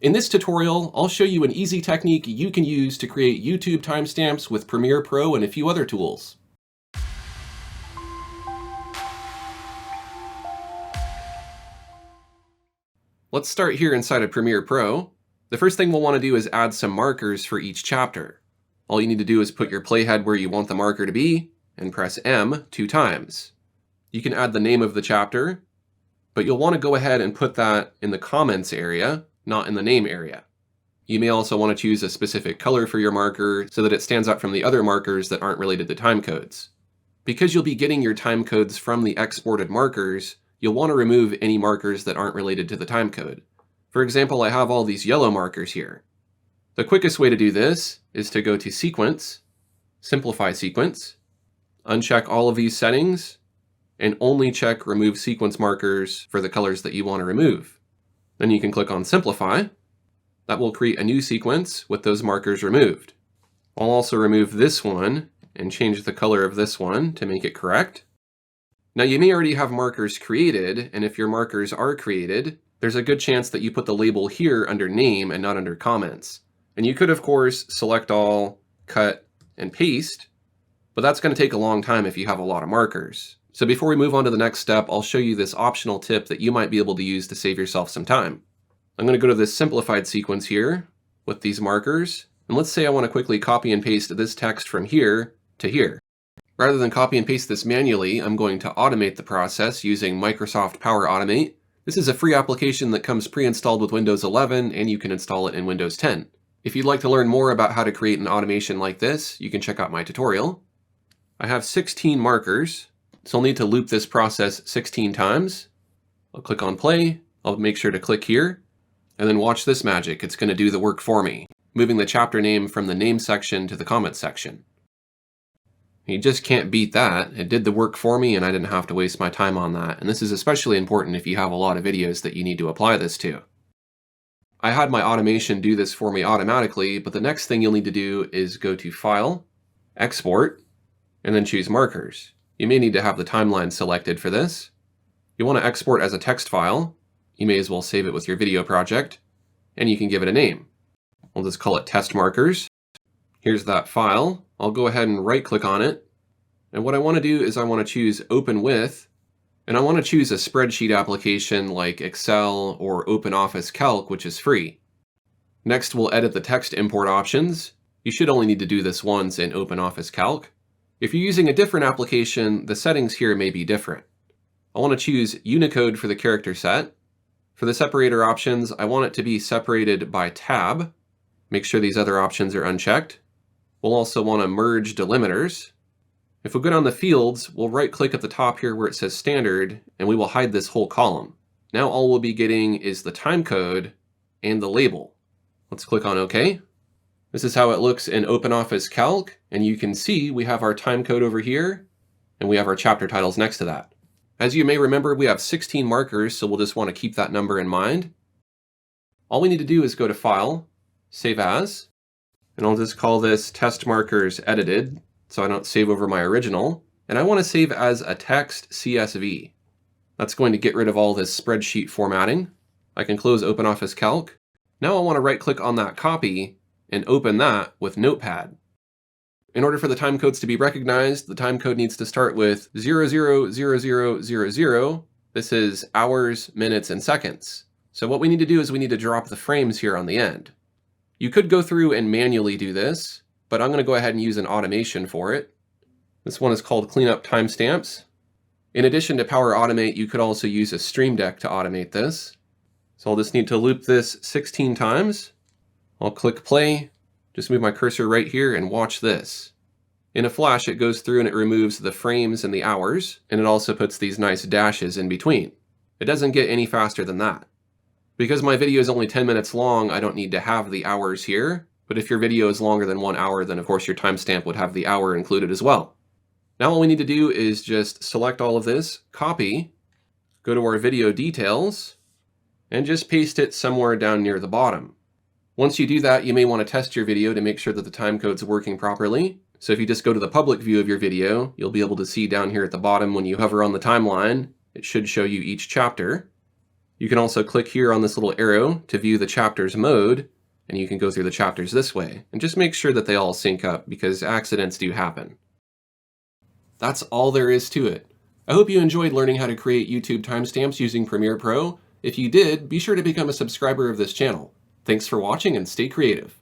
In this tutorial, I'll show you an easy technique you can use to create YouTube timestamps with Premiere Pro and a few other tools. Let's start here inside of Premiere Pro. The first thing we'll want to do is add some markers for each chapter. All you need to do is put your playhead where you want the marker to be and press M 2 times. You can add the name of the chapter, but you'll want to go ahead and put that in the comments area, not in the name area. You may also want to choose a specific color for your marker so that it stands out from the other markers that aren't related to timecodes. Because you'll be getting your timecodes from the exported markers, you'll want to remove any markers that aren't related to the timecode. For example, I have all these yellow markers here. The quickest way to do this is to go to Sequence, Simplify Sequence, uncheck all of these settings, and only check Remove Sequence Markers for the colors that you want to remove. Then you can click on Simplify. That will create a new sequence with those markers removed. I'll also remove this one and change the color of this one to make it correct. Now you may already have markers created, and if your markers are created, there's a good chance that you put the label here under Name and not under Comments. And you could, of course, select all, cut, and paste, but that's going to take a long time if you have a lot of markers. So before we move on to the next step, I'll show you this optional tip that you might be able to use to save yourself some time. I'm going to go to this simplified sequence here with these markers, and let's say I want to quickly copy and paste this text from here to here. Rather than copy and paste this manually, I'm going to automate the process using Microsoft Power Automate. This is a free application that comes pre-installed with Windows 11, and you can install it in Windows 10. If you'd like to learn more about how to create an automation like this, you can check out my tutorial. I have 16 markers, so I'll need to loop this process 16 times. I'll click on play, I'll make sure to click here, and then watch this magic. It's going to do the work for me, moving the chapter name from the name section to the comment section. You just can't beat that. It did the work for me and I didn't have to waste my time on that. And this is especially important if you have a lot of videos that you need to apply this to. I had my automation do this for me automatically, but the next thing you'll need to do is go to File, Export, and then choose Markers. You may need to have the timeline selected for this. You want to export as a text file. You may as well save it with your video project, and you can give it a name. We'll just call it Test Markers. Here's that file. I'll go ahead and right-click on it. And what I want to do is I want to choose Open With, and I want to choose a spreadsheet application like Excel or OpenOffice Calc, which is free. Next, we'll edit the text import options. You should only need to do this once in OpenOffice Calc. If you're using a different application, the settings here may be different. I want to choose Unicode for the character set. For the separator options, I want it to be separated by tab. Make sure these other options are unchecked. We'll also want to merge delimiters. If we go down the fields, we'll right-click at the top here where it says Standard, and we will hide this whole column. Now all we'll be getting is the timecode and the label. Let's click on OK. This is how it looks in OpenOffice Calc, and you can see we have our timecode over here, and we have our chapter titles next to that. As you may remember, we have 16 markers, so we'll just want to keep that number in mind. All we need to do is go to File, Save As, and I'll just call this Test Markers Edited, so I don't save over my original. And I want to save as a text CSV. That's going to get rid of all this spreadsheet formatting. I can close OpenOffice Calc. Now I want to right-click on that copy and open that with Notepad. In order for the timecodes to be recognized, the timecode needs to start with 000000. This is hours, minutes, and seconds. So what we need to do is we need to drop the frames here on the end. You could go through and manually do this, but I'm going to go ahead and use an automation for it. This one is called Cleanup Timestamps. In addition to Power Automate, you could also use a Stream Deck to automate this. So I'll just need to loop this 16 times. I'll click play, just move my cursor right here and watch this. In a flash, it goes through and it removes the frames and the hours, and it also puts these nice dashes in between. It doesn't get any faster than that. Because my video is only 10 minutes long, I don't need to have the hours here, but if your video is longer than 1 hour, then of course your timestamp would have the hour included as well. Now all we need to do is just select all of this, copy, go to our video details, and just paste it somewhere down near the bottom. Once you do that, you may want to test your video to make sure that the timecode's working properly. So if you just go to the public view of your video, you'll be able to see down here at the bottom when you hover on the timeline, it should show you each chapter. You can also click here on this little arrow to view the chapter's mode, and you can go through the chapters this way. And just make sure that they all sync up, because accidents do happen. That's all there is to it. I hope you enjoyed learning how to create YouTube timestamps using Premiere Pro. If you did, be sure to become a subscriber of this channel. Thanks for watching and stay creative.